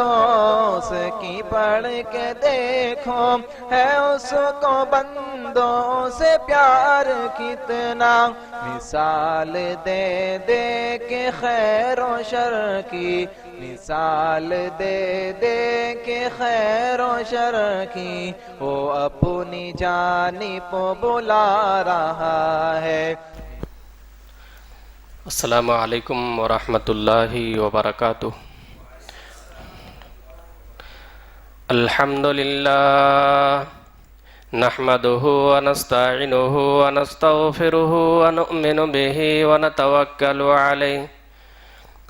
دوست کی پڑھ کے دیکھو ہے اس کو بندوں سے پیار کتنا، مثال دے دے کے خیر و شر کی، مثال دے دے کے خیر و شر کی، وہ اپنی جانب بلا رہا ہے۔ السلام علیکم ورحمۃ اللہ وبرکاتہ۔ الحمد للہ نحمده ونستعینه ونستغفره ونؤمن به ونتوکل علیہ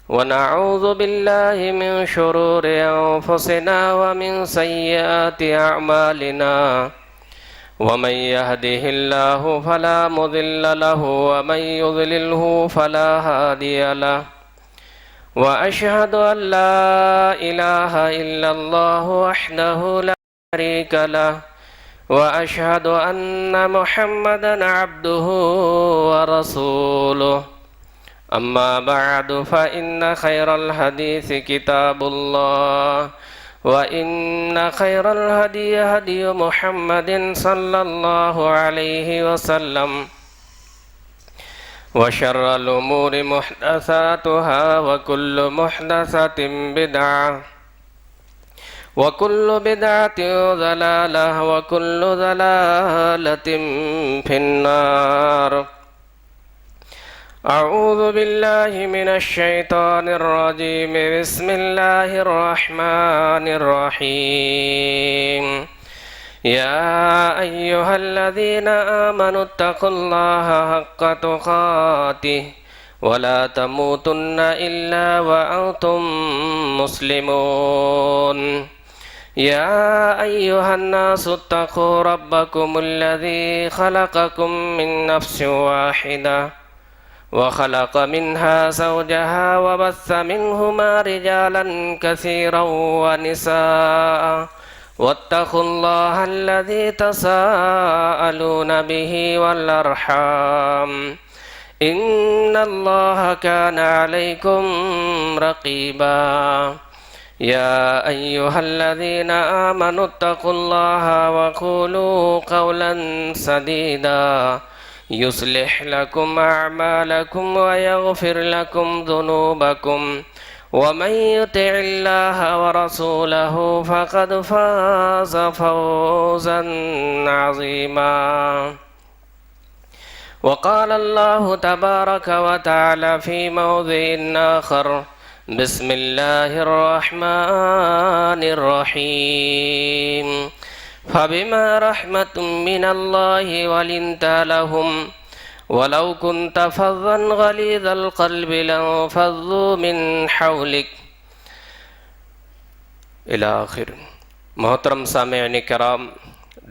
ونعوذ باللہ من شرور انفسنا ومن سیئات اعمالنا، ومن يهده الله فلا مضل له ومن يضلله فلا هادي له، وأشهد أن لا إله إلا الله وحده لا شريك له، وأشهد أن محمدا عبده ورسوله، أما بعد فإن خير الحديث كتاب الله، وإن خير الهدي هدي محمد صلى الله عليه وسلم، وشر الأمور محدثاتها وكل محدثة بدعة وكل بدعة ضلالة وكل ضلالة في النار۔ اعوذ باللہ من الشیطان الرجیم، بسم اللہ الرحمن الرحیم۔ یا ایہا الذین آمنوا اتقوا اللہ حق تقاتہ ولا تموتن الا وانتم مسلمون۔ یا ایہا الناس اتقوا ربکم الذی خلقکم من نفس واحدہ وخلق منها زوجها وبث منهما رجالا كثيرا ونساء، واتقوا الله الذي تساءلون به والأرحام، إن الله كان عليكم رقيبا۔ يا أيها الذين آمنوا اتقوا الله وقولوا قولا سديدا يصلح لكم أعمالكم ويغفر لكم ذنوبكم، ومن يطع الله ورسوله فقد فاز فوزا عظيما۔ وقال الله تبارك وتعالى في موضع آخر، بسم الله الرحمن الرحيم، فبما رحمة من الله ولنت لهم ولو كنت فظا غليظ القلب لانفضوا من حولك الى آخر۔ محترم سامعین کرام،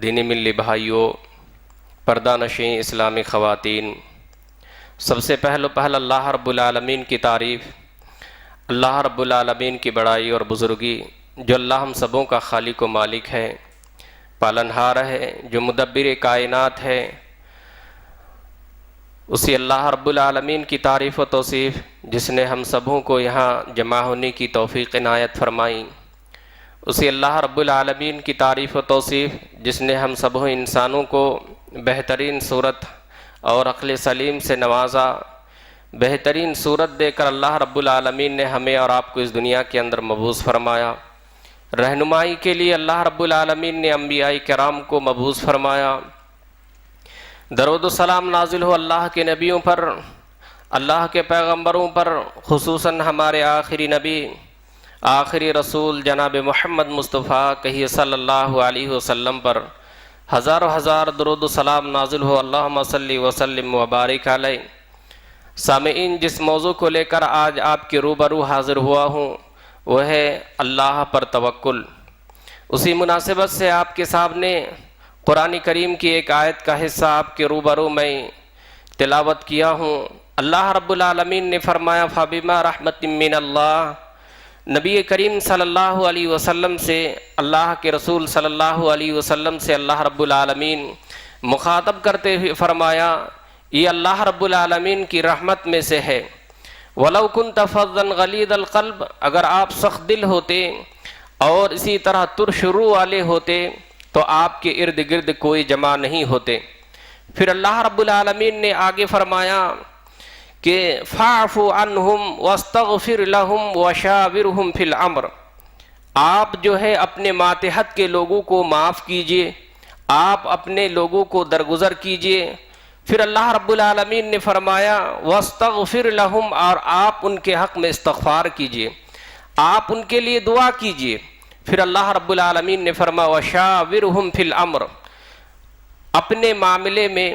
دینی ملی بھائیوں، پردہ نشین اسلامی خواتین، سب سے پہل اللہ رب العالمین کی تعریف، اللہ رب العالمین کی بڑائی اور بزرگی، جو اللہ ہم سبوں کا خالق و مالک ہے، پالنہار ہے، جو مدبر کائنات ہے، اسی اللہ رب العالمین کی تعریف و توصیف جس نے ہم سبوں کو یہاں جمع ہونے کی توفیق عنایت فرمائی، اسی اللہ رب العالمین کی تعریف و توصیف جس نے ہم سبوں انسانوں کو بہترین صورت اور عقل سلیم سے نوازا، بہترین صورت دے کر اللہ رب العالمین نے ہمیں اور آپ کو اس دنیا کے اندر مبعوث فرمایا۔ رہنمائی کے لیے اللہ رب العالمین نے انبیاء کرام کو مبعوث فرمایا۔ درود و سلام نازل ہو اللہ کے نبیوں پر، اللہ کے پیغمبروں پر، خصوصاً ہمارے آخری نبی، آخری رسول جناب محمد مصطفیٰ کہیے صلی اللہ علیہ وسلم پر ہزاروں ہزار درود و سلام نازل ہو، اللہم صلی وسلم وبارک علیہ۔ سامعین، جس موضوع کو لے کر آج آپ کے روبرو حاضر ہوا ہوں وہ ہے اللہ پر توکل۔ اسی مناسبت سے آپ کے سامنے قرآن کریم کی ایک آیت کا حصہ آپ کے روبرو میں تلاوت کیا ہوں۔ اللہ رب العالمین نے فرمایا فَبِمَا رَحْمَةٍ مِّنَ اللَّهِ، نبی کریم صلی اللہ علیہ وسلم سے، اللہ کے رسول صلی اللہ علیہ وسلم سے اللہ رب العالمین مخاطب کرتے ہوئے فرمایا یہ اللہ رب العالمین کی رحمت میں سے ہے۔ وَلَوْ كُنْتَ فَظًّا غَلِيظَ الْقَلْبِ، اگر آپ سخت دل ہوتے، اور اسی طرح ترش روح والے ہوتے تو آپ کے ارد گرد کوئی جمع نہیں ہوتے۔ پھر اللہ رب العالمین نے آگے فرمایا کہ فاعف عنہم واستغفر لہم وشاورہم فی الامر، آپ جو ہے اپنے ماتحت کے لوگوں کو معاف کیجئے، آپ اپنے لوگوں کو درگزر کیجئے۔ پھر اللہ رب العالمین نے فرمایا واستغفر لہم، اور آپ ان کے حق میں استغفار کیجئے، آپ ان کے لیے دعا کیجئے۔ پھر اللہ رب العالمین نے فرمایا وشاورہم فی الامر، اپنے معاملے میں،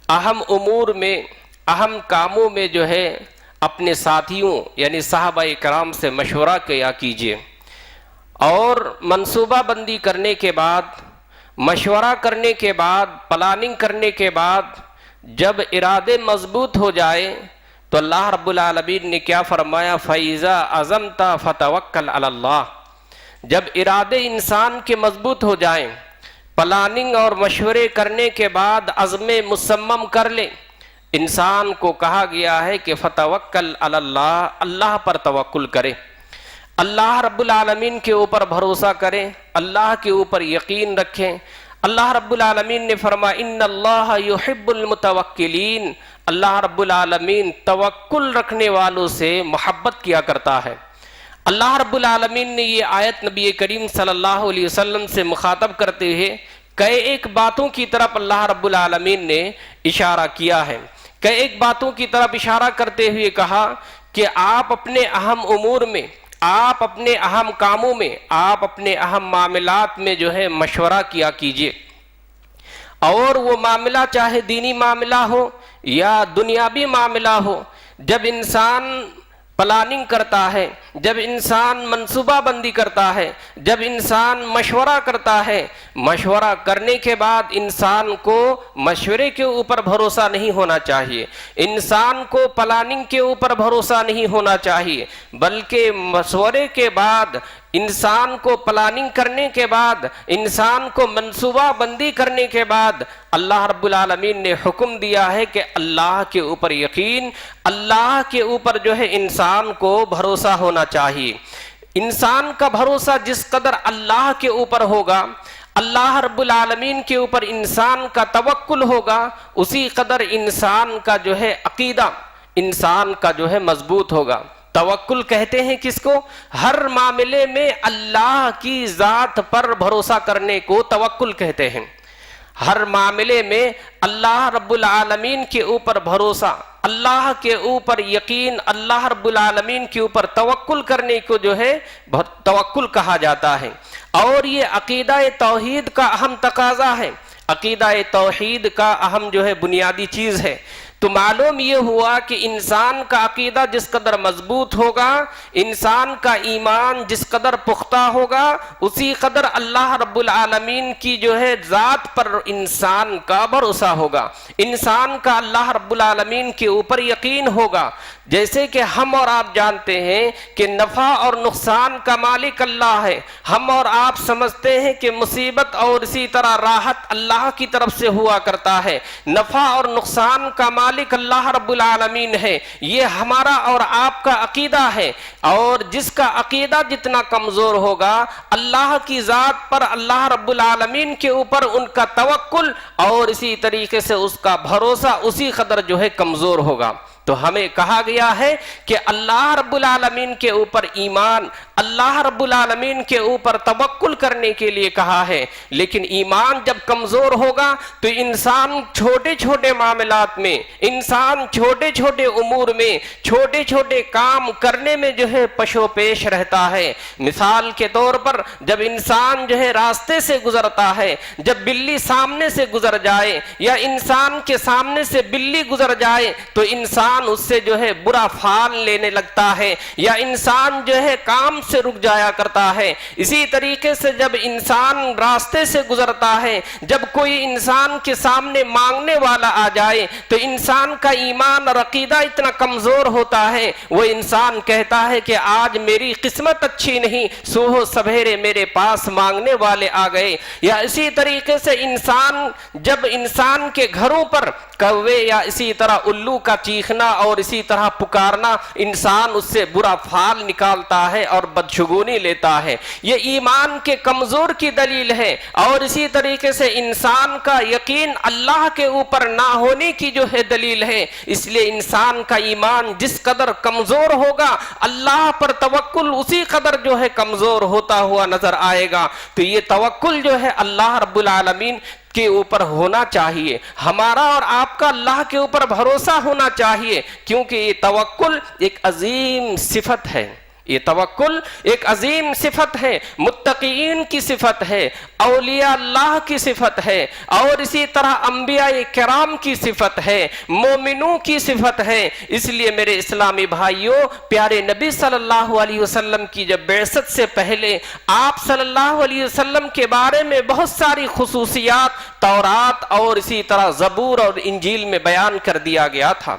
اہم امور میں، اہم کاموں میں جو ہے اپنے ساتھیوں یعنی صحابہ کرام سے مشورہ کیا کیجئے، اور منصوبہ بندی کرنے کے بعد، مشورہ کرنے کے بعد، پلاننگ کرنے کے بعد جب ارادے مضبوط ہو جائے تو اللہ رب العالمین نے کیا فرمایا فَإِذَا عَزَمْتَ فَتَوَكَّلْ عَلَى اللَّهِ، جب ارادے انسان کے مضبوط ہو جائیں، پلاننگ اور مشورے کرنے کے بعد عزم مصمم کر لے، انسان کو کہا گیا ہے کہ فَتَوَكَّلْ عَلَى اللَّهِ، اللہ پر توکل کرے، اللہ رب العالمین کے اوپر بھروسہ کریں، اللہ کے اوپر یقین رکھیں۔ اللہ رب العالمین نے فرمایا ان اللہ یحب المتوکلین، اللہ رب العالمین توکل رکھنے والوں سے محبت کیا کرتا ہے۔ اللہ رب العالمین نے یہ آیت نبی کریم صلی اللہ علیہ وسلم سے مخاطب کرتے ہوئے کئی ایک باتوں کی طرف اللہ رب العالمین نے اشارہ کیا ہے، کئی ایک باتوں کی طرف اشارہ کرتے ہوئے کہا کہ آپ اپنے اہم امور میں، آپ اپنے اہم کاموں میں، آپ اپنے اہم معاملات میں جو ہے مشورہ کیا کیجئے، اور وہ معاملہ چاہے دینی معاملہ ہو یا دنیاوی معاملہ ہو، جب انسان پلاننگ کرتا ہے، جب انسان منصوبہ بندی کرتا ہے، جب انسان مشورہ کرتا ہے، مشورہ کرنے کے بعد انسان کو مشورے کے اوپر بھروسہ نہیں ہونا چاہیے، انسان کو پلاننگ کے اوپر بھروسہ نہیں ہونا چاہیے، بلکہ مشورے کے بعد، انسان کو پلاننگ کرنے کے بعد، انسان کو منصوبہ بندی کرنے کے بعد اللہ رب العالمین نے حکم دیا ہے کہ اللہ کے اوپر یقین، اللہ کے اوپر جو ہے انسان کو بھروسہ ہونا چاہیے۔ انسان کا بھروسہ جس قدر اللہ کے اوپر ہوگا، اللہ رب العالمین کے اوپر انسان کا توکل ہوگا، اسی قدر انسان کا جو ہے عقیدہ انسان کا جو ہے مضبوط ہوگا۔ توکل کہتے ہیں کس کو؟ ہر معاملے میں اللہ کی ذات پر بھروسہ کرنے کو توکل کہتے ہیں۔ ہر معاملے میں اللہ رب العالمین کے اوپر بھروسہ، اللہ کے اوپر یقین، اللہ رب العالمین کے اوپر توکل کرنے کو جو ہے توکل کہا جاتا ہے، اور یہ عقیدہ توحید کا اہم تقاضا ہے، عقیدہ توحید کا اہم جو ہے بنیادی چیز ہے۔ تو معلوم یہ ہوا کہ انسان کا عقیدہ جس قدر مضبوط ہوگا، انسان کا ایمان جس قدر پختہ ہوگا، اسی قدر اللہ رب العالمین کی جو ہے ذات پر انسان کا بھروسہ ہوگا، انسان کا اللہ رب العالمین کے اوپر یقین ہوگا۔ جیسے کہ ہم اور آپ جانتے ہیں کہ نفع اور نقصان کا مالک اللہ ہے، ہم اور آپ سمجھتے ہیں کہ مصیبت اور اسی طرح راحت اللہ کی طرف سے ہوا کرتا ہے، نفع اور نقصان کا مالک اللہ رب العالمین ہے، یہ ہمارا اور آپ کا عقیدہ ہے، اور جس کا عقیدہ جتنا کمزور ہوگا، اللہ کی ذات پر، اللہ رب العالمین کے اوپر ان کا توکل اور اسی طریقے سے اس کا بھروسہ اسی قدر جو ہے کمزور ہوگا۔ تو ہمیں کہا گیا ہے کہ اللہ رب العالمین کے اوپر ایمان، اللہ رب العالمین کے اوپر توکل کرنے کے لیے کہا ہے، لیکن ایمان جب کمزور ہوگا تو انسان چھوٹے چھوٹے معاملات میں، انسان چھوٹے چھوٹے امور میں، چھوٹے چھوٹے کام کرنے میں جو ہے پشو پیش رہتا ہے۔ مثال کے طور پر جب انسان جو ہے راستے سے گزرتا ہے، جب بلی سامنے سے گزر جائے یا انسان کے سامنے سے بلی گزر جائے تو انسان اس سے جو ہے برا فال لینے لگتا ہے، یا انسان جو ہے کام سے رک جایا کرتا ہے۔ اسی طریقے سے جب انسان راستے سے گزرتا ہے، جب کوئی انسان کے سامنے مانگنے والا آ جائے تو انسان کا ایمان اور عقیدہ اتنا کمزور ہوتا ہے، وہ انسان کہتا ہے کہ آج میری قسمت اچھی نہیں، صبح سبیرے میرے پاس مانگنے والے آ گئے۔ یا اسی طریقے سے انسان جب انسان کے گھروں پر کوے یا اسی طرح الو کا چیخنا اور اسی طرح پکارنا انسان اس سے برا فعل نکالتا ہے اور بدشگونی لیتا ہے، یہ ایمان کے کمزور کی دلیل ہے۔ اور اسی طریقے سے انسان کا یقین اللہ کے اوپر نہ ہونے کی جو ہے دلیل ہے۔ اس لیے انسان کا ایمان جس قدر کمزور ہوگا اللہ پر توکل اسی قدر جو ہے کمزور ہوتا ہوا نظر آئے گا۔ تو یہ توکل جو ہے اللہ رب العالمین کے اوپر ہونا چاہیے، ہمارا اور آپ کا اللہ کے اوپر بھروسہ ہونا چاہیے، کیونکہ یہ توکل ایک عظیم صفت ہے، یہ توکل ایک عظیم صفت ہے، متقین کی صفت ہے، اولیاء اللہ کی صفت ہے، اور اسی طرح انبیاء کرام کی صفت ہے، مومنوں کی صفت ہے۔ اس لیے میرے اسلامی بھائیوں، پیارے نبی صلی اللہ علیہ وسلم کی جب بعثت سے پہلے آپ صلی اللہ علیہ وسلم کے بارے میں بہت ساری خصوصیات تورات اور اسی طرح زبور اور انجیل میں بیان کر دیا گیا تھا۔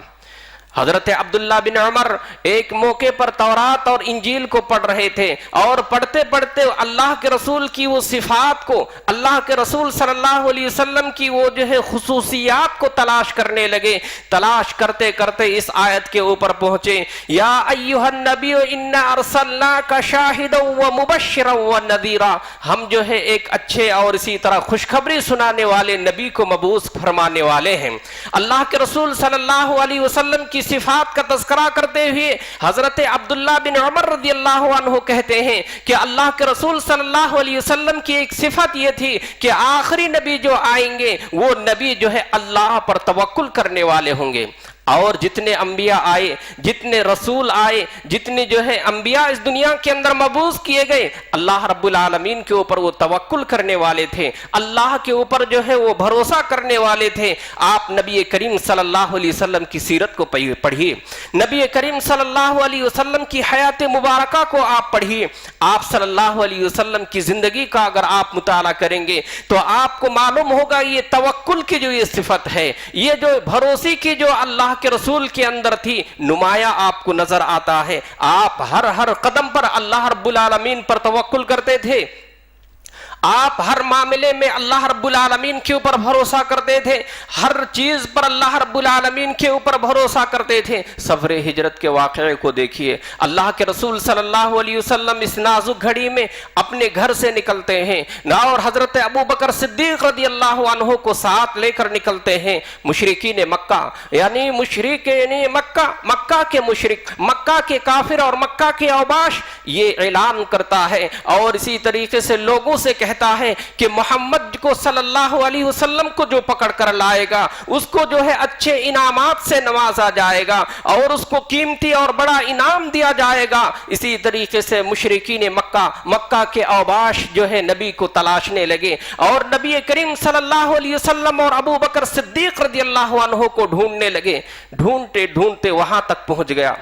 حضرت عبداللہ بن عمر ایک موقع پر تورات اور انجیل کو پڑھ رہے تھے، اور پڑھتے پڑھتے اللہ کے رسول کی وہ صفات کو، اللہ کے رسول صلی اللہ علیہ وسلم کی وہ جو ہے خصوصیات کو تلاش کرنے لگے۔ تلاش کرتے کرتے اس آیت کے اوپر پہنچے، یا ایھا النبی انا ارسلناک شاہدا ومبشرا ونذیرا، ہم جو ہے ایک اچھے اور اسی طرح خوشخبری سنانے والے نبی کو مبعوث فرمانے والے ہیں۔ اللہ کے رسول صلی اللہ علیہ وسلم کی صفات کا تذکرہ کرتے ہوئے حضرت عبداللہ بن عمر رضی اللہ عنہ کہتے ہیں کہ اللہ کے رسول صلی اللہ علیہ وسلم کی ایک صفت یہ تھی کہ آخری نبی جو آئیں گے وہ نبی جو ہے اللہ پر توکل کرنے والے ہوں گے، اور جتنے انبیاء آئے، جتنے رسول آئے، جتنے جو ہے انبیاء اس دنیا کے اندر مبعوث کیے گئے، اللہ رب العالمین کے اوپر وہ توکل کرنے والے تھے، اللہ کے اوپر جو ہے وہ بھروسہ کرنے والے تھے۔ آپ نبی کریم صلی اللہ علیہ وسلم کی سیرت کو پڑھیے، نبی کریم صلی اللہ علیہ وسلم کی حیات مبارکہ کو آپ پڑھیے، آپ صلی اللہ علیہ وسلم کی زندگی کا اگر آپ مطالعہ کریں گے تو آپ کو معلوم ہوگا یہ توکل کی جو یہ صفت ہے، یہ جو بھروسے کی جو اللہ کے رسول کے اندر تھی، نمایاں آپ کو نظر آتا ہے۔ آپ ہر قدم پر اللہ رب العالمین پر توکل کرتے تھے، آپ ہر معاملے میں اللہ رب العالمین کے اوپر بھروسہ کرتے تھے، ہر چیز پر اللہ رب العالمین کے اوپر بھروسہ کرتے تھے۔ سفر ہجرت کے واقعے کو دیکھیے، اللہ کے رسول صلی اللہ علیہ وسلم اس نازک گھڑی میں اپنے گھر سے نکلتے ہیں، اور حضرت ابو بکر صدیق رضی اللہ عنہ کو ساتھ لے کر نکلتے ہیں۔ مشرکین مکہ یعنی مکہ کے مشرک، مکہ کے کافر اور مکہ کے اوباش یہ اعلان کرتا ہے اور اسی طریقے سے لوگوں سے کہتا ہے کہ محمد کو صلی اللہ علیہ وسلم کو جو پکڑ کر لائے گا اس کو جو ہے اچھے انعامات سے نوازا جائے گا اور اس کو قیمتی اور بڑا انعام دیا جائے گا۔ اسی طریقے سے مشرکین مکہ کے اوباش جو ہے نبی کو تلاشنے لگے، اور نبی کریم صلی اللہ علیہ وسلم اور ابو بکر صدیق رضی اللہ عنہ کو ڈھونڈنے لگے۔ ڈھونڈتے ڈھونڈتے وہاں تک پہنچ گیا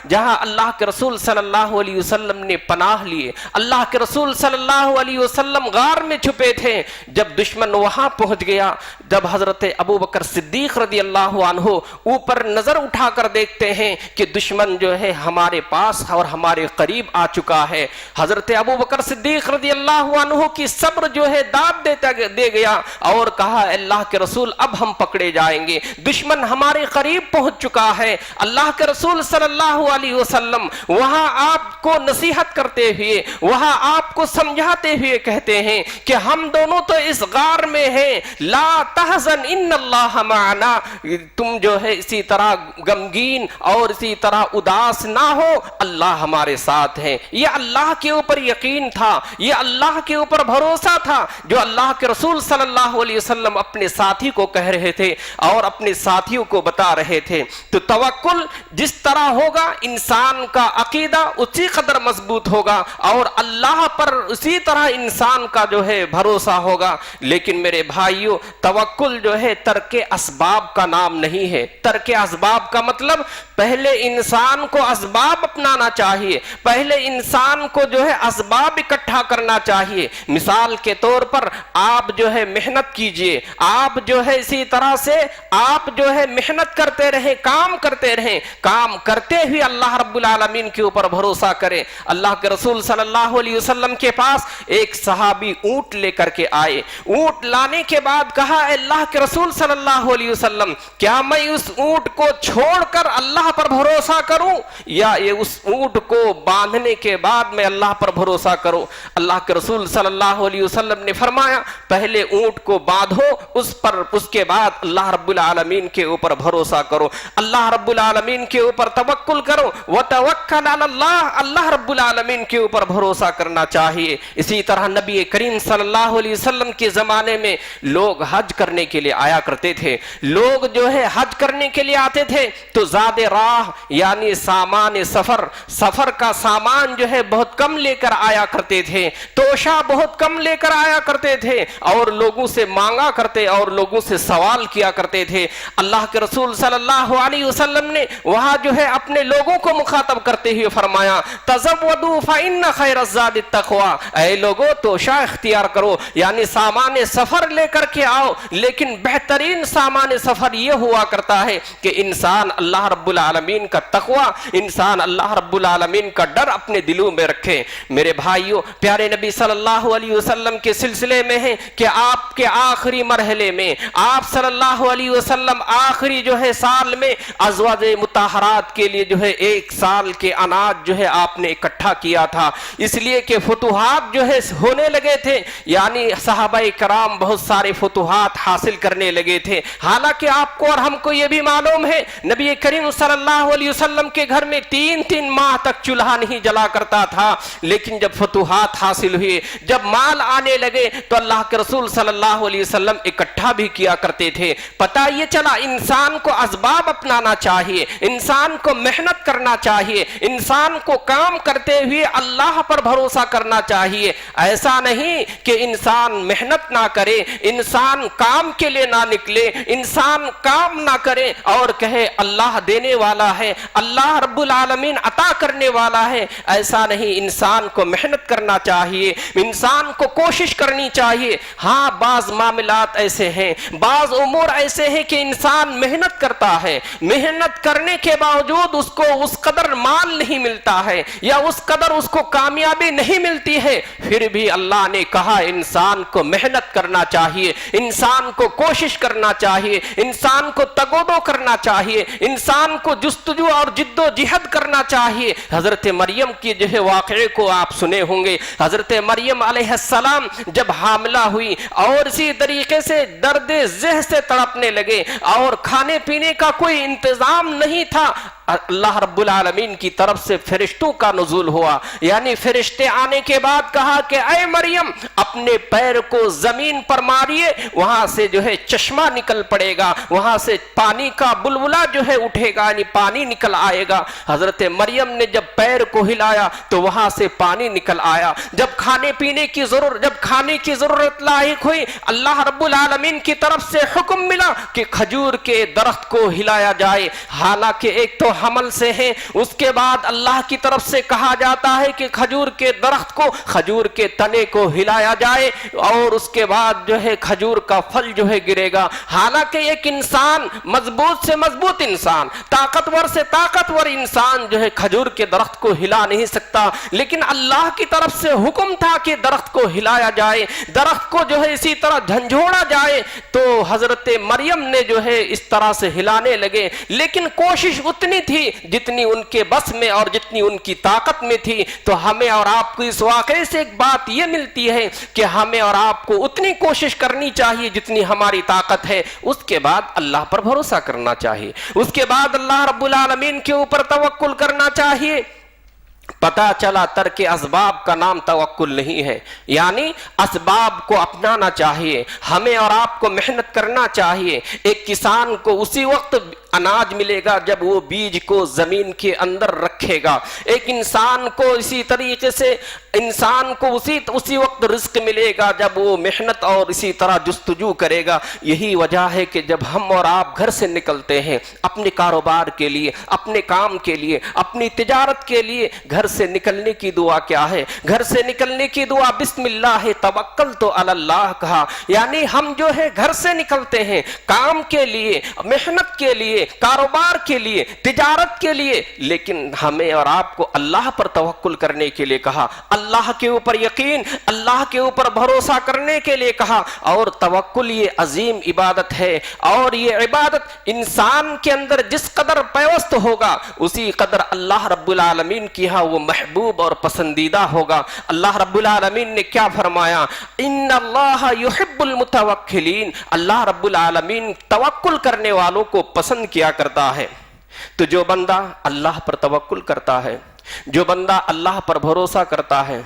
جہاں اللہ کے رسول صلی اللہ علیہ وسلم نے پناہ لیے۔ اللہ کے رسول صلی اللہ علیہ وسلم غار میں چھپے تھے، جب دشمن وہاں پہنچ گیا، جب حضرت ابو بکر صدیق رضی اللہ عنہ اوپر نظر اٹھا کر دیکھتے ہیں کہ دشمن جو ہے ہمارے پاس اور ہمارے قریب آ چکا ہے، حضرت ابو بکر صدیق رضی اللہ عنہ کی صبر جو ہے داد دے گیا اور کہا اللہ کے رسول اب ہم پکڑے جائیں گے، دشمن ہمارے قریب پہنچ چکا ہے۔ اللہ کے رسول صلی اللہ علیہ وسلم وہاں آپ کو نصیحت کرتے ہوئے، وہاں آپ کو سمجھاتے ہوئے کہتے ہیں کہ ہم دونوں تو اس غار میں ہیں، لا تحزن ان اللہ معنا، تم جو ہے اسی طرح غمگین اور اسی طرح اداس نہ ہو، اللہ ہمارے ساتھ ہیں۔ یہ اللہ کے اوپر یقین تھا، یہ اللہ کے اوپر بھروسہ تھا جو اللہ کے رسول صلی اللہ علیہ وسلم اپنے ساتھی کو کہہ رہے تھے اور اپنے ساتھیوں کو بتا رہے تھے۔ تو توکل جس طرح ہوگا انسان کا عقیدہ اسی قدر مضبوط ہوگا اور اللہ پر اسی طرح انسان کا جو ہے بھروسہ ہوگا۔ لیکن میرے بھائیوں، توکل جو ہے ترک اسباب کا نام نہیں ہے۔ ترک اسباب کا مطلب پہلے انسان کو اسباب اپنانا چاہیے، پہلے انسان کو جو ہے اسباب اکٹھا کرنا چاہیے۔ مثال کے طور پر آپ جو ہے محنت کیجئے، آپ جو ہے اسی طرح سے آپ جو ہے محنت کرتے رہیں، کام کرتے رہیں، کام کرتے ہوئے اللہ رب العالمین کے اوپر بھروسہ کریں۔ اللہ کے رسول صلی اللہ اللہ علیہ وسلم کے پاس ایک صحابی اونٹ لے کر کے آئے. اونٹ لانے کے بعد کہا اے اللہ کے رسول صلی اللہ علیہ وسلم کیا میں اس اونٹ کو چھوڑ کر اللہ پر بھروسہ کروں یا یہ اس اونٹ کو باندھنے کے بعد میں اللہ پر بھروسہ کروں؟ اللہ کے رسول صلی اللہ علیہ وسلم نے فرمایا پہلے اونٹ کو باندھو اس کے بعد اللہ رب العالمین کے اوپر بھروسہ کرو, اللہ رب العالمین کے اوپر توکل کرو. وتوکل علی اللہ, اللہ رب العالمین کے اوپر بھروسہ کرنا چاہیے. اسی طرح نبی کریم صلی اللہ علیہ وسلم کے زمانے میں لوگ حج کرنے کے لیے آیا کرتے تھے. لوگ جو ہے حج کرنے کے لیے آتے تھے تو زاد راہ یعنی سامان سفر کا سامان جو ہے بہت کم لے کر آیا کرتے تھے, توشہ بہت کم لے کر آیا کرتے تھے اور لوگوں سے مانگا کرتے اور لوگوں سے سوال کیا کرتے تھے. اللہ کے رسول صلی اللہ علیہ وسلم نے وہاں جو ہے اپنے لوگوں کو مخاطب کرتے ہوئے فرمایا تزودوا فإن خیر الزاد التقوی, اے لوگو توشہ اختیار کرو یعنی سامان سفر لے کر کے آؤ, لیکن بہترین سامان سفر یہ ہوا کرتا ہے کہ انسان اللہ رب العالمین کا تقوی, انسان اللہ رب العالمین کا ڈر اپنے دلوں میں رکھے. میرے بھائیو, پیارے نبی صلی اللہ علیہ وسلم کے سلسلے میں ہے کہ آپ کے آخری مرحلے میں آپ صلی اللہ علیہ وسلم آخری جو ہے سال میں ازواج مطہرات کے لیے جو ہے 1 سال کے اناج جو ہے آپ نے اکٹھا کیا تھا, اس لیے کہ فتوحات جو ہے ہونے لگے تھے, یعنی صحابہ کرام بہت سارے فتوحات حاصل کرنے لگے تھے. حالانکہ آپ کو اور ہم کو یہ بھی معلوم ہے نبی کریم صلی اللہ علیہ وسلم کے گھر میں 3 ماہ تک چولہا نہیں جلا کرتا تھا, لیکن جب فتوحات حاصل ہوئے, جب مال آنے لگے تو اللہ کے رسول صلی اللہ علیہ وسلم اکٹھا بھی کیا کرتے تھے. پتہ یہ چلا انسان کو اسباب اپنانا چاہیے, انسان کو محنت کرنا چاہیے, انسان کو کام کرتے ہوئے اللہ پر بھروسہ کرنا چاہیے. ایسا نہیں کہ انسان محنت نہ کرے, انسان کام کے لیے نہ نکلے, انسان کام نہ کرے اور کہے اللہ دینے والا ہے, اللہ رب العالمین عطا کرنے والا ہے. ایسا نہیں, انسان کو محنت کرنا چاہیے, انسان کو کوشش کرنی چاہیے. ہاں بعض معاملات ایسے ہیں, بعض امور ایسے ہیں کہ انسان محنت کرتا ہے, محنت کرنے کے باوجود اس کو اس قدر مال نہیں ملتا ہے یا اس قدر اس کو کامیابی نہیں ملتی ہے, پھر بھی اللہ نے کہا انسان کو محنت کرنا چاہیے, انسان کو کوشش کرنا چاہیے, انسان کو تگودو کرنا چاہیے, انسان کو جستجو اور جد و جہد کرنا چاہیے. حضرت مریم کی جو ہے واقعے کو آپ سنے ہوں گے. حضرت مریم علیہ السلام جب حاملہ ہوئی اور اسی طریقے سے درد ذہ سے تڑپنے لگے اور کھانے پینے کا کوئی انتظام نہیں تھا, اللہ رب العالمین کی طرف سے فرشتوں کا نزول ہوا, یعنی فرشتے آنے کے بعد کہا کہ اے مریم اپنے پیر کو زمین پر ماریے, وہاں سے جو ہے چشمہ نکل پڑے گا, وہاں سے پانی کا بلبلا جو ہے اٹھے گا, یعنی پانی نکل آئے گا. حضرت مریم نے جب پیر کو ہلایا تو وہاں سے پانی نکل آیا. جب کھانے کی ضرورت لاحق ہوئی, اللہ رب العالمین کی طرف سے حکم ملا کہ کھجور کے درخت کو ہلایا جائے. حالانکہ ایک تو حمل سے ہیں, اس کے بعد اللہ کی طرف سے کہا جاتا ہے کہ کھجور کے درخت کو, کھجور کے تنے کو ہلایا جائے اور اس کے بعد جو ہے کھجور کا پھل جو ہے گرے گا. حالانکہ ایک انسان, مضبوط سے مضبوط انسان, طاقتور سے طاقتور انسان جو ہے کھجور کے درخت کو ہلا نہیں سکتا, لیکن اللہ کی طرف سے حکم تھا کہ درخت کو ہلایا جائے, درخت کو جو ہے اسی طرح جھنجھوڑا جائے. تو حضرت مریم نے جو ہے اس طرح سے ہلانے لگے, لیکن کوشش اتنی تھی جتنی ان کے بس میں اور جتنی ان کی طاقت میں تھی. تو ہمیں اور آپ کو اس واقعے سے ایک بات یہ ملتی ہے کہ ہمیں اور آپ کو اتنی کوشش کرنی چاہیے جتنی ہماری طاقت ہے. اس کے بعد اللہ پر بھروسہ کرنا چاہیے, اس کے بعد اللہ رب العالمین کے اوپر توکل کرنا چاہیے. پتا چلا ترک اسباب کا نام توکل نہیں ہے, یعنی اسباب کو اپنانا چاہیے, ہمیں اور آپ کو محنت کرنا چاہیے. ایک کسان کو اسی وقت اناج ملے گا جب وہ بیج کو زمین کے اندر رکھے گا. ایک انسان کو اسی طریقے سے انسان کو اسی وقت رزق ملے گا جب وہ محنت اور اسی طرح جستجو کرے گا. یہی وجہ ہے کہ جب ہم اور آپ گھر سے نکلتے ہیں اپنے کاروبار کے لیے, اپنے کام کے لیے, اپنی تجارت کے لیے, گھر گھر سے نکلنے کی دعا کیا ہے؟ گھر سے نکلنے کی دعا بسم اللہ توکلت علی اللہ کہا، یعنی ہم جو ہے گھر سے نکلتے ہیں کام کے لیے، محنت کے لیے، کاروبار کے لیے، تجارت کے لیے، لیکن ہمیں اور آپ کو اللہ پر توکل کرنے کے لیے کہا، اللہ کے اوپر یقین، اللہ کے اوپر بھروسہ کرنے کے لیے کہا۔ اور توکل یہ عظیم عبادت ہے، اور یہ عبادت انسان کے اندر جس قدر پیوست ہوگا اسی قدر اللہ رب العالمین کی ہاں وہ محبوب اور پسندیدہ ہوگا۔ اللہ رب العالمین نے کیا فرمایا؟ ان اللہ یحب المتوکلین، اللہ رب العالمین توکل کرنے والوں کو پسند کیا کرتا ہے۔ تو جو بندہ اللہ پر توکل کرتا ہے، جو بندہ اللہ پر بھروسہ کرتا ہے،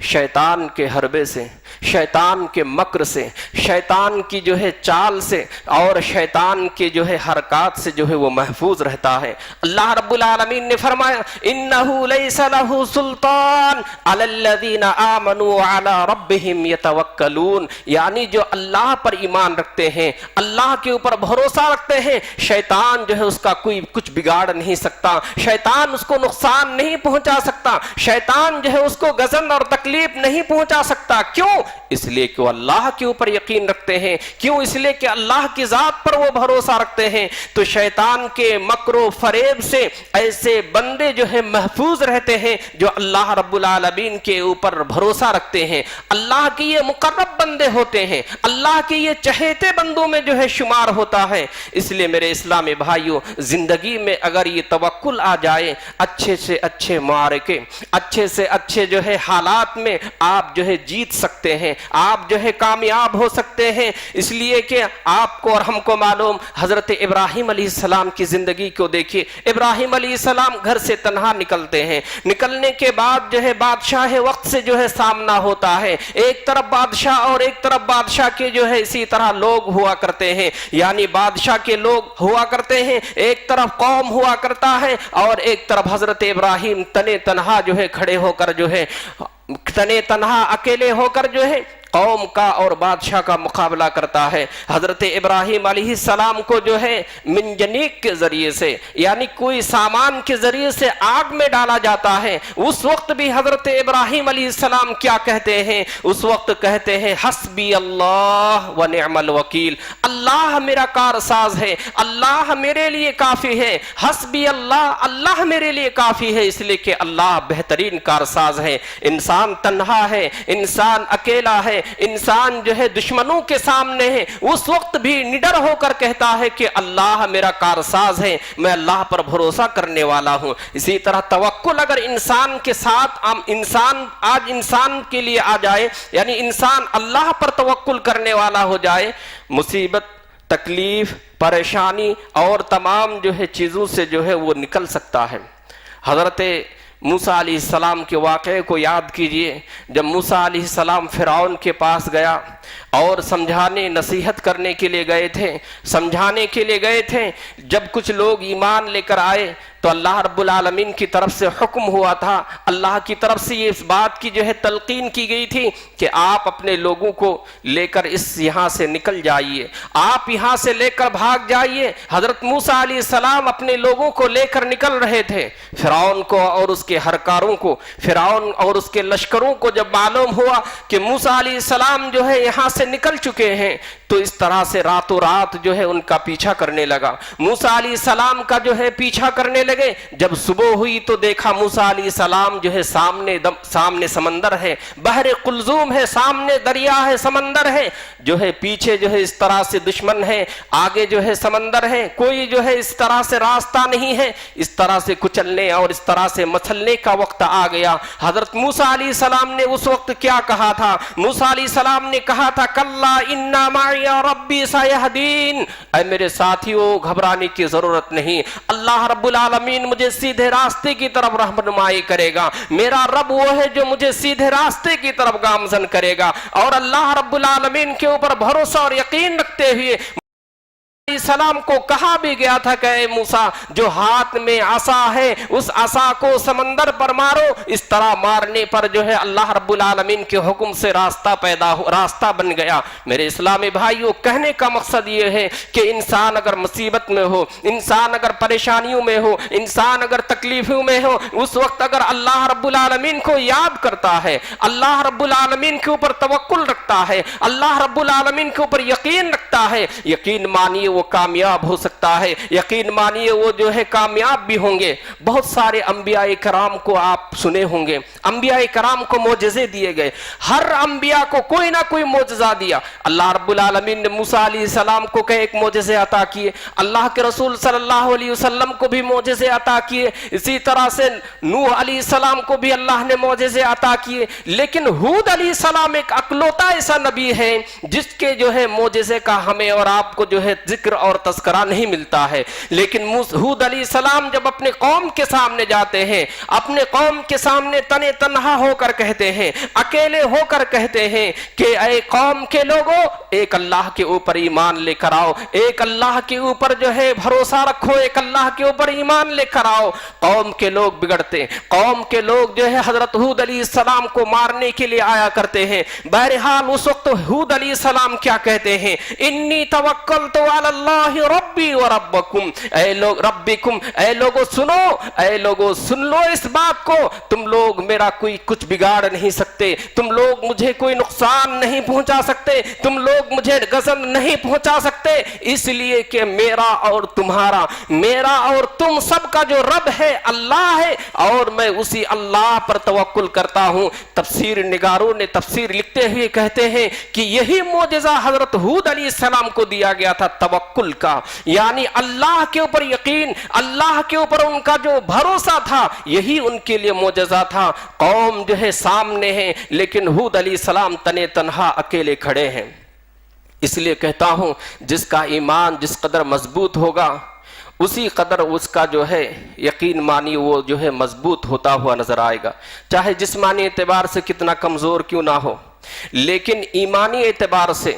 شیطان کے حربے سے، شیطان کے مکر سے، شیطان کی جو ہے چال سے اور شیطان کے جو ہے حرکات سے جو ہے وہ محفوظ رہتا ہے۔ اللہ رب العالمین نے فرمایا انہو لیس لہ سلطان علی الذین آمنوا وعلی ربہم یتوکلون، یعنی جو اللہ پر ایمان رکھتے ہیں، اللہ کے اوپر بھروسہ رکھتے ہیں، شیطان جو ہے اس کا کوئی کچھ بگاڑ نہیں سکتا، شیطان اس کو نقصان نہیں پہنچا سکتا، شیطان جو ہے اس کو غضب اور تکلیف نہیں پہنچا سکتا۔ کیوں؟ اس لیے کہ وہ اللہ کے اوپر یقین رکھتے ہیں۔ کیوں؟ اس لیے کہ اللہ کی ذات پر وہ بھروسہ رکھتے ہیں۔ تو شیطان کے مکر و فریب سے ایسے بندے جو ہے محفوظ رہتے ہیں جو اللہ رب العالمین کے اوپر بھروسہ رکھتے ہیں، اللہ کے یہ مقرب بندے ہوتے ہیں، اللہ کے یہ چہیتے بندوں میں جو ہے شمار ہوتا ہے۔ اس لیے میرے اسلامی بھائیوں، زندگی میں اگر یہ توکل آ جائے، اچھے سے اچھے معرکے، اچھے سے اچھے جو ہے حالات میں آپ جو ہے جیت سکتے ہیں، آپ جو ہے کامیاب ہو سکتے ہیں۔ اس لیے کہ آپ کو اور ہم کو معلوم، حضرت ابراہیم علیہ السلام کی زندگی کو دیکھیے۔ ابراہیم علیہ السلام گھر سے تنہا نکلتے ہیں، نکلنے کے بعد جو ہے بادشاہ وقت سے جو ہے سامنا ہوتا ہے، ایک طرف بادشاہ اور ایک طرف بادشاہ کے جو ہے اسی طرح لوگ ہوا کرتے ہیں، یعنی بادشاہ کے لوگ ہوا کرتے ہیں، ایک طرف قوم ہوا کرتا ہے اور ایک طرف حضرت ابراہیم تنے تنہا جو ہے کھڑے ہو کر جو ہے تنے تنہا اکیلے ہو کر جو ہے قوم کا اور بادشاہ کا مقابلہ کرتا ہے۔ حضرت ابراہیم علیہ السلام کو جو ہے منجنیق کے ذریعے سے، یعنی کوئی سامان کے ذریعے سے آگ میں ڈالا جاتا ہے۔ اس وقت بھی حضرت ابراہیم علیہ السلام کیا کہتے ہیں؟ اس وقت کہتے ہیں حسبی اللہ و نعم الوکیل، اللہ میرا کارساز ہے، اللہ میرے لیے کافی ہے۔ حسبی اللہ، اللہ میرے لیے کافی ہے، اس لیے کہ اللہ بہترین کارساز ہے۔ انسان تنہا ہے، انسان اکیلا ہے، انسان جو ہے دشمنوں کے سامنے ہے، اس وقت بھی نڈر ہو کر کہتا ہے کہ اللہ میرا کارساز ہے، میں اللہ پر بھروسہ کرنے والا ہوں۔ اسی طرح توکل اگر انسان کے ساتھ آج انسان کے لیے آ جائے، یعنی انسان اللہ پر توکل کرنے والا ہو جائے، مصیبت، تکلیف، پریشانی اور تمام جو ہے چیزوں سے جو ہے وہ نکل سکتا ہے۔ حضرت موسیٰ علیہ السلام کے واقعے کو یاد کیجئے۔ جب موسیٰ علیہ السلام فرعون کے پاس گیا اور سمجھانے، نصیحت کرنے کے لیے گئے تھے، سمجھانے کے لیے گئے تھے، جب کچھ لوگ ایمان لے کر آئے تو اللہ رب العالمین کی طرف سے حکم ہوا تھا، اللہ کی طرف سے یہ اس بات کی جو ہے تلقین کی گئی تھی کہ آپ اپنے لوگوں کو لے کر یہاں سے نکل جائیے، آپ یہاں سے لے کر بھاگ جائیے۔ حضرت موسیٰ علیہ السلام اپنے لوگوں کو لے کر نکل رہے تھے۔ فرعون کو اور اس کے ہرکاروں کو، فرعون اور اس کے لشکروں کو جب معلوم ہوا کہ موسیٰ علیہ السلام جو ہے یہاں سے نکل چکے ہیں تو اس طرح سے راتوں رات جو ہے ان کا پیچھا کرنے لگا، موسیٰ علیہ السلام کا جو ہے پیچھا کرنے لگے۔ جب صبح ہوئی تو دیکھا موسیٰ علیہ السلام جو ہے سامنے سمندر ہے، بحر قلزوم ہے، سامنے دریا ہے، سمندر ہے، جو ہے پیچھے جو ہے اس طرح سے دشمن ہے، آگے جو ہے سمندر ہے، کوئی جو ہے اس طرح سے راستہ نہیں ہے۔ اس طرح سے کچلنے اور اس طرح سے مچلنے کا وقت آ گیا۔ حضرت موسیٰ علیہ السلام نے اس وقت کیا کہا تھا؟ موسیٰ علیہ السلام نے کہا تھا کلا انا معی ربی سیہدین، اے میرے ساتھیوں گھبرانے کی ضرورت نہیں، اللہ رب العالمین مجھے سیدھے راستے کی طرف رہنمائی کرے گا، میرا رب وہ ہے جو مجھے سیدھے راستے کی طرف گامزن کرے گا۔ اور اللہ رب العالمین کے اوپر بھروسہ اور یقین رکھتے ہوئے السلام کو کہا بھی گیا تھا کہ اے موسیٰ جو ہاتھ میں عصا ہے اس عصا کو سمندر پر مارو، اس طرح مارنے پر جو ہے اللہ رب العالمین کے حکم سے راستہ بن گیا۔ میرے اسلامی بھائیوں، کہنے کا مقصد یہ ہے کہ انسان اگر مصیبت میں ہو، انسان اگر پریشانیوں میں ہو، انسان اگر تکلیفوں میں ہو، اس وقت اگر اللہ رب العالمین کو یاد کرتا ہے، اللہ رب العالمین کے اوپر توکل رکھتا ہے، اللہ رب العالمین کے اوپر یقین رکھتا ہے، یقین مانیے وہ کامیاب ہو سکتا ہے، یقین مانیے وہ جو ہے کامیاب بھی ہوں گے۔ بہت سارے انبیاء کرام کو آپ سنے ہوں گے، انبیاء کرام کو معجزے دیے گئے، ہر انبیاء کو کوئی نہ کوئی معجزہ دیا۔ اللہ رب العالمین نے موسیٰ علیہ السلام کو کہ ایک معجزے عطا کیے، اللہ کے رسول صلی اللہ علیہ وسلم کو بھی معجزے عطا کیے، اسی طرح سے نوح علیہ السلام کو بھی اللہ نے معجزے عطا کیے۔ لیکن ہود علیہ السلام ایک اکلوتا ایسا نبی ہے جس کے جو ہے معجزے کا ہمیں اور آپ کو جو ہے ذکر اور تذکرہ نہیں ملتا ہے۔ لیکن ہود علیہ السلام جب اپنے قوم کے سامنے جاتے ہیں، اپنے قوم کے سامنے تنے تنہا ہو کر کہتے ہیں، اکیلے ہو کر کہتے ہیں کہ اے قوم کے لوگوں، ایک اللہ کے اوپر ایمان لے کر آؤ، ایک اللہ کے اوپر جو ہے بھروسہ رکھو، ایک اللہ کے اوپر ایمان لے کر آؤ۔ قوم کے لوگ بگڑتے، قوم کے لوگ جو ہے حضرت ہود علیہ السلام کو مارنے کے لیے آیا کرتے ہیں۔ بہرحال اس وقت ہود علیہ السلام کیا کہتے ہیں؟ انی توکلت علی اللہ ربی و ربکم، اے لوگ ربکم، اے لوگوں سنو، اے لوگوں سن لو اس بات کو، تم لوگ میرا کوئی کچھ بگاڑ نہیں سکتے، تم لوگ مجھے کوئی نقصان نہیں پہنچا سکتے، تم لوگ مجھے غضب نہیں پہنچا سکتے، اس لیے کہ میرا اور تمہارا، میرا اور تم سب کا جو رب ہے اللہ ہے، اور میں اسی اللہ پر توکل کرتا ہوں۔ تفسیر نگاروں نے تفسیر لکھتے ہوئے کہتے ہیں کہ یہی معجزہ حضرت ہود علیہ السلام کو دیا گیا تھا، توکل کا، یعنی اللہ کے اوپر یقین، اللہ کے اوپر ان کا جو بھروسہ تھا، یہی ان کے لیے معجزہ تھا۔ قوم جو ہے سامنے ہے، لیکن ہود علیہ السلام تنے تنہا اکیلے کھڑے ہیں۔ اس لیے کہتا ہوں جس کا ایمان جس قدر مضبوط ہوگا اسی قدر اس کا جو ہے یقین مانی وہ جو ہے مضبوط ہوتا ہوا نظر آئے گا، چاہے جسمانی اعتبار سے کتنا کمزور کیوں نہ ہو، لیکن ایمانی اعتبار سے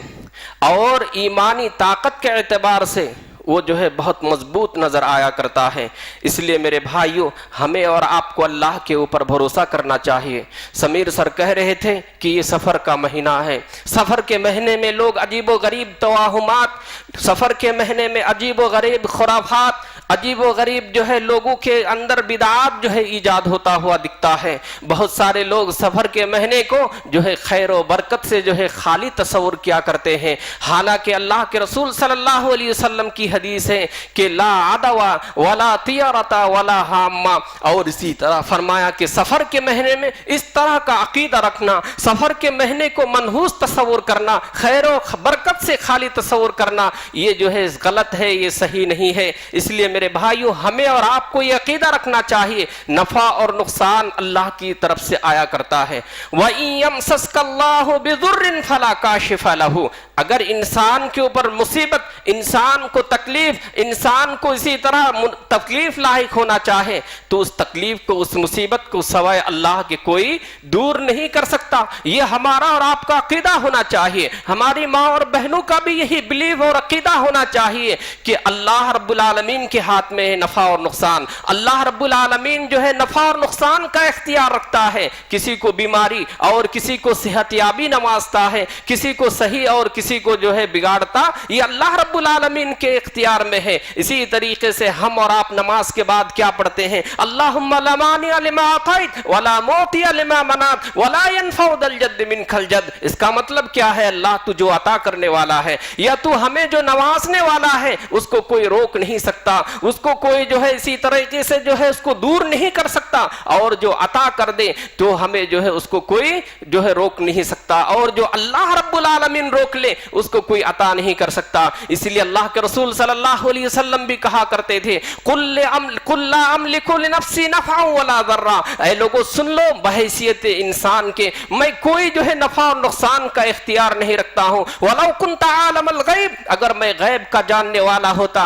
اور ایمانی طاقت کے اعتبار سے وہ جو ہے بہت مضبوط نظر آیا کرتا ہے۔ اس لیے میرے بھائیوں، ہمیں اور آپ کو اللہ کے اوپر بھروسہ کرنا چاہیے۔ سمیر سر کہہ رہے تھے کہ یہ سفر کا مہینہ ہے، سفر کے مہینے میں لوگ عجیب و غریب توہمات، سفر کے مہینے میں عجیب و غریب خرافات، عجیب و غریب جو ہے لوگوں کے اندر بدعات جو ہے ایجاد ہوتا ہوا دکھتا ہے۔ بہت سارے لوگ سفر کے مہینے کو جو ہے خیر و برکت سے جو ہے خالی تصور کیا کرتے ہیں، حالانکہ اللہ کے رسول صلی اللہ علیہ وسلم کی حدیث ہے کہ لا عدوا ولا طیرتا ولا حامہ، اور اسی طرح فرمایا کہ سفر کے مہینے میں اس طرح کا عقیدہ رکھنا، سفر کے مہینے کو منحوس تصور کرنا، خیر و برکت سے خالی تصور کرنا، یہ جو ہے غلط ہے، یہ صحیح نہیں ہے۔ اس لیے میرے بھائیو، ہمیں اور آپ کو یہ عقیدہ رکھنا چاہیے نفع اور نقصان اللہ کی طرف سے آیا کرتا ہے۔ وَإِن يَمْسَسْكَ اللَّهُ بِضُرٍّ فَلَا كَاشِفَ لَهُ، اگر انسان کے اوپر مصیبت، انسان کو تکلیف، انسان کو اسی طرح تکلیف لاحق ہونا چاہے تو اس تکلیف کو، اس مصیبت کو سوائے اللہ کے کوئی دور نہیں کر سکتا۔ یہ ہمارا اور آپ کا عقیدہ ہونا چاہیے، ہماری ماں اور بہنوں کا بھی یہی بلیو اور عقیدہ ہونا چاہیے کہ اللہ رب العالمین کے ہاتھ میں ہے نفع اور نقصان۔ اللہ رب العالمین جو ہے نفع اور نقصان کا اختیار رکھتا ہے، کسی کو بیماری اور کسی کو صحت یابی نوازتا ہے، کسی کو صحیح اور کسی کو جو ہے بگاڑتا، یہ اللہ رب العالمین کے اختیار میں ہے۔ اسی طریقے سے ہم اور آپ نماز کے بعد کیا پڑھتے ہیں؟ اللہم لا مانع لما اعطیت ولا معطی لما منعت ولا ينفع ذا الجد منک الجد۔ اس کا مطلب کیا ہے؟ اللہ تو جو عطا کرنے والا ہے یا تو ہمیں جو نوازنے والا ہے اس کو کوئی روک نہیں سکتا، اس کو کوئی جو ہے اسی طریقے سے جو ہے اس کو دور نہیں کر سکتا، اور جو عطا کر دے تو ہمیں جو ہے اس کو کوئی جو ہے روک نہیں سکتا، اور جو اللہ رب العالمین روک لے اس کو کوئی عطا نہیں کر سکتا۔ اس لیے اللہ کے رسول صلی اللہ علیہ وسلم بھی کہا کرتے تھے قل لا املک لنفسی نفعا ولا ضرا، اے لوگوں سن لو، بحیثیت انسان کے میں کوئی جو ہے نفع اور نقصان کا اختیار نہیں رکھتا ہوں۔ ولو کنت عالم الغیب، اگر میں غیب کا جاننے والا ہوتا